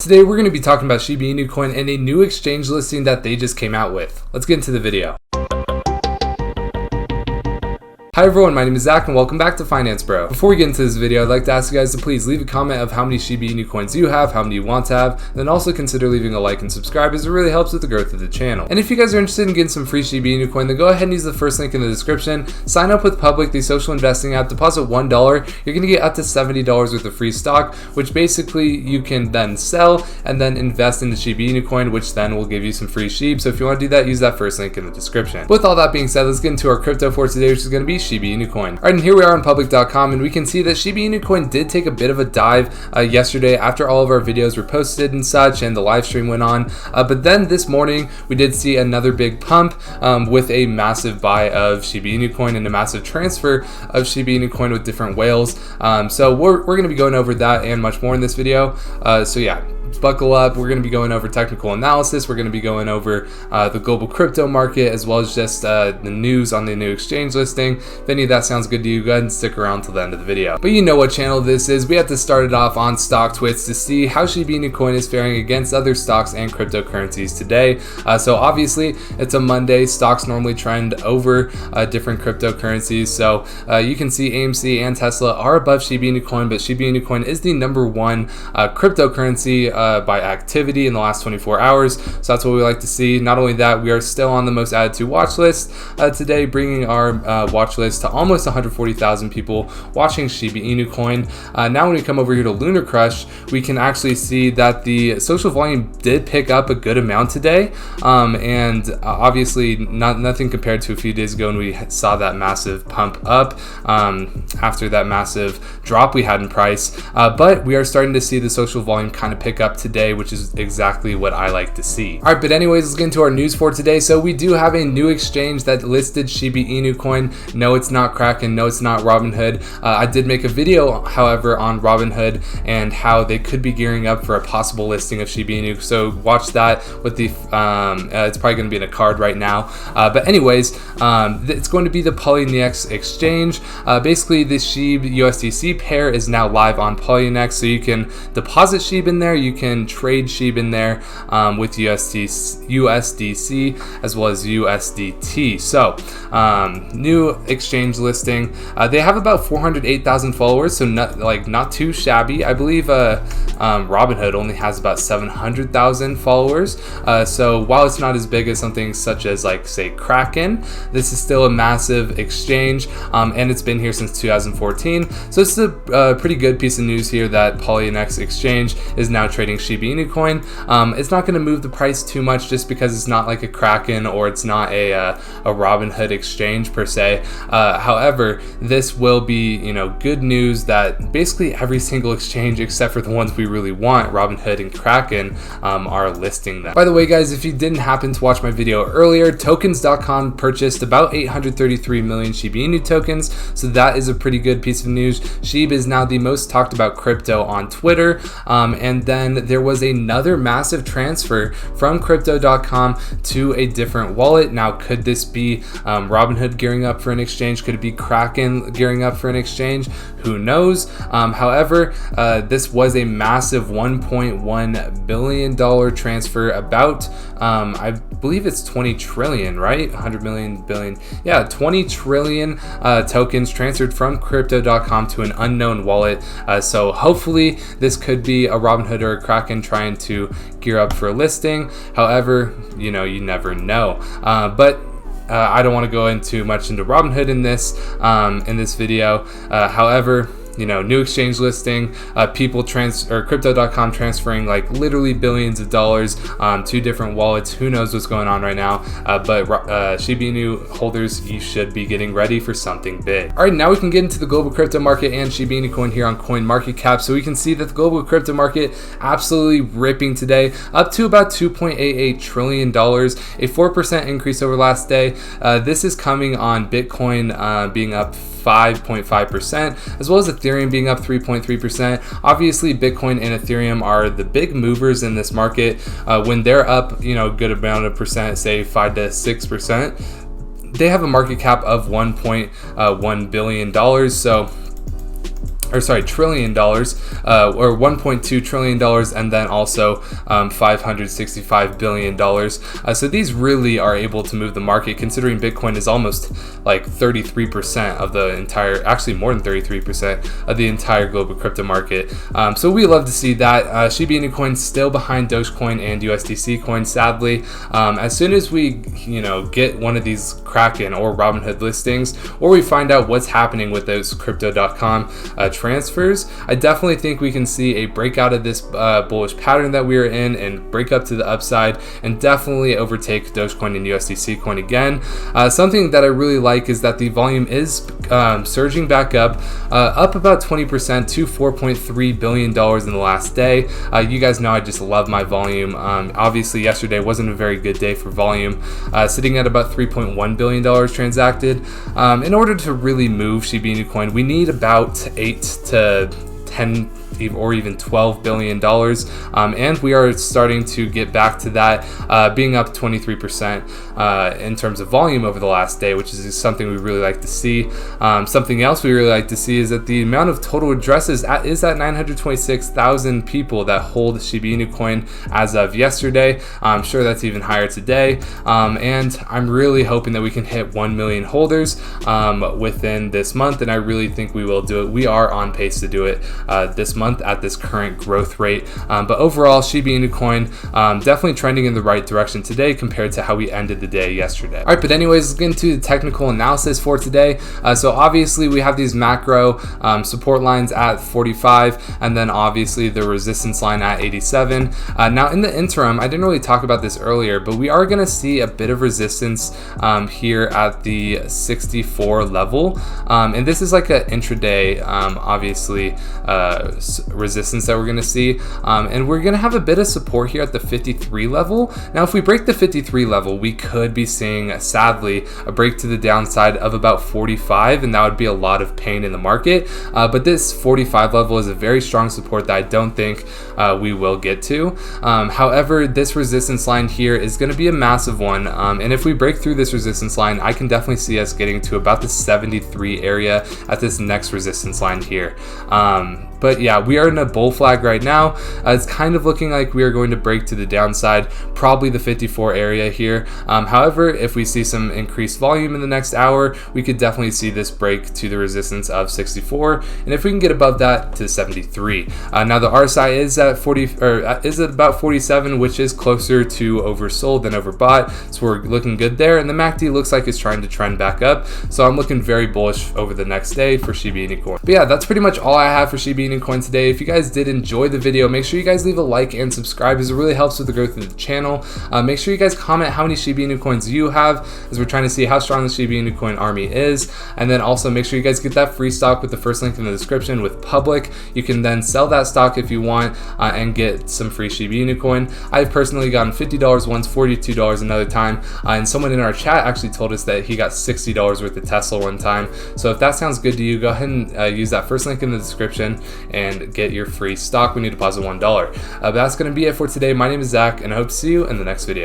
Today we're going to be talking about Shiba Inu Coin and a new exchange listing that they just came out with. Let's get into the video. Hi everyone, my name is Zach and welcome back to Finance Bro. Before we get into this video, I'd like to ask you guys to please leave a comment of how many Shiba Inu coins you have, how many you want to have, and then also consider leaving a like and subscribe as it really helps with the growth of the channel. And if you guys are interested in getting some free Shiba Inu coin, then go ahead and use the first link in the description. Sign up with Public, the social investing app, deposit $1. You're going to get up to $70 worth of free stock, which basically you can then sell and then invest in the Shiba Inu coin, which then will give you some free Shib. So if you want to do that, use that first link in the description. With all that being said, let's get into our crypto for today, which is going to be Shiba Inu Coin. Alright, and here we are on public.com, and we can see that Shiba Inu Coin did take a bit of a dive yesterday after all of our videos were posted and such, and the live stream went on. But then this morning, we did see another big pump with a massive buy of Shiba Inu Coin and a massive transfer of Shiba Inu Coin with different whales. So we're going to be going over that and much more in this video. So yeah. Buckle up. We're going to be going over technical analysis. We're going to be going over the global crypto market, as well as just the news on the new exchange listing. If any of that sounds good to you, go ahead and stick around till the end of the video. But you know what channel this is. We have to start it off on StockTwits to see how Shiba Inu Coin is faring against other stocks and cryptocurrencies today. So obviously it's a Monday. Stocks normally trend over different cryptocurrencies. So you can see AMC and Tesla are above Shiba Inu Coin, but Shiba Inu Coin is the #1 cryptocurrency by activity in the last 24 hours. So that's what we like to see. Not only that, we are still on the most added to watch list today, bringing our watch list to almost 140,000 people watching Shiba Inu Coin. Now when we come over here to Lunar Crush, we can actually see that the social volume did pick up a good amount today, and obviously nothing compared to a few days ago when we saw that massive pump up after that massive drop we had in price. But we are starting to see the social volume kind of pick up today, which is exactly what I like to see. All right, but anyways, let's get into our news for today. So we do have a new exchange that listed Shiba Inu Coin. No, it's not Kraken. No, it's not Robinhood. I did make a video, however, on Robinhood and how they could be gearing up for a possible listing of Shiba Inu. So watch that with the, it's probably going to be in a card right now. But anyways, it's going to be the Polynex exchange. Basically, the Shib USDC pair is now live on Polynex, so you can deposit Shib in there. You can trade Shib in there with USDC as well as USDT. So new exchange listing. They have about 408,000 followers, so not too shabby. I believe Robinhood only has about 700,000 followers. So while it's not as big as something such as say Kraken, this is still a massive exchange, and it's been here since 2014. So it's a pretty good piece of news here that Polynex exchange is now trading Shiba Inu Coin. It's not going to move the price too much just because it's not like a Kraken or it's not a Robinhood exchange per se. However, this will be good news that basically every single exchange except for the ones we really want, Robinhood and Kraken, are listing them. By the way, guys, if you didn't happen to watch my video earlier, tokens.com purchased about 833 million Shiba Inu tokens, so that is a pretty good piece of news. Shib is now the most talked about crypto on Twitter, and then there was another massive transfer from crypto.com to a different wallet. Now, could this be Robinhood gearing up for an exchange? Could it be Kraken gearing up for an exchange? Who knows? However, this was a massive $1.1 billion transfer, about I believe it's 20 trillion, right? 100 million billion. Yeah, 20 trillion tokens transferred from crypto.com to an unknown wallet. So hopefully this could be a Robinhood or a Kraken trying to gear up for a listing. However, you never know. But I don't want to go into much into Robinhood in this video. However, new exchange listing, people crypto.com transferring literally billions of dollars to different wallets. Who knows what's going on right now? But Shiba Inu holders, you should be getting ready for something big. All right, now we can get into the global crypto market and Shiba Inu Coin here on CoinMarketCap. So we can see that the global crypto market absolutely ripping today, up to about $2.88 trillion, a 4% increase over last day. This is coming on Bitcoin being up 5.5%, as well as Ethereum being up 3.3%. Obviously, Bitcoin and Ethereum are the big movers in this market. When they're up, a good amount of percent, say 5 to 6%, they have a market cap of $1.1 billion. So trillion dollars, or $1.2 trillion, and then also $565 billion. So these really are able to move the market, considering Bitcoin is almost like 33% of the entire, actually more than 33% of the entire global crypto market. So we love to see that. Shiba Inu Coin still behind Dogecoin and USDC Coin, sadly. As soon as we, get one of these Kraken or Robinhood listings, or we find out what's happening with those Crypto.com transfers, I definitely think we can see a breakout of this bullish pattern that we are in and break up to the upside and definitely overtake Dogecoin and USDC Coin again. Something that I really like is that the volume is surging back up about 20% to $4.3 billion in the last day. You guys know I just love my volume. Obviously yesterday wasn't a very good day for volume, sitting at about $3.1 billion transacted. In order to really move Shiba Inu Coin, we need about 8 to 10 or even $12 billion, and we are starting to get back to that, being up 23% in terms of volume over the last day, which is something we really like to see. Something else we really like to see is that the amount of total addresses is at 926,000 people that hold Shiba Inu Coin as of yesterday. I'm sure that's even higher today, and I'm really hoping that we can hit 1 million holders within this month, and I really think we will do it. We are on pace to do it this month at this current growth rate, but overall Shiba Inu Coin definitely trending in the right direction today compared to how we ended the day yesterday. Alright, but anyways, let's get into the technical analysis for today. So obviously we have these macro support lines at 45, and then obviously the resistance line at 87. Now in the interim, I didn't really talk about this earlier, but we are going to see a bit of resistance here at the 64 level, and this is like an intraday obviously resistance that we're going to see, and we're going to have a bit of support here at the 53 level. Now if we break the 53 level, we could be seeing, sadly, a break to the downside of about 45, and that would be a lot of pain in the market, but this 45 level is a very strong support that I don't think we will get to. However, this resistance line here is going to be a massive one, and if we break through this resistance line, I can definitely see us getting to about the 73 area at this next resistance line here. But yeah, we are in a bull flag right now. It's kind of looking like we are going to break to the downside, probably the 54 area here. However, if we see some increased volume in the next hour, we could definitely see this break to the resistance of 64, and if we can get above that, to 73. Now the RSI is at 40, or is at about 47, which is closer to oversold than overbought, so we're looking good there. And the MACD looks like it's trying to trend back up, so I'm looking very bullish over the next day for Shiba Inu Coin. But yeah, that's pretty much all I have for Shiba Inu Coin today. If you guys did enjoy the video, make sure you guys leave a like and subscribe, as it really helps with the growth of the channel. Make sure you guys comment how many Shiba Inu Coins you have, as we're trying to see how strong the Shiba Inu Coin army is. And then also make sure you guys get that free stock with the first link in the description with Public. You can then sell that stock if you want and get some free Shiba Inu Coin. I've personally gotten $50 once, $42 another time, and someone in our chat actually told us that he got $60 worth of Tesla one time. So if that sounds good to you, go ahead and use that first link in the description and get your free stock. We need to deposit $1. But that's going to be it for today. My name is Zach, and I hope to see you in the next video.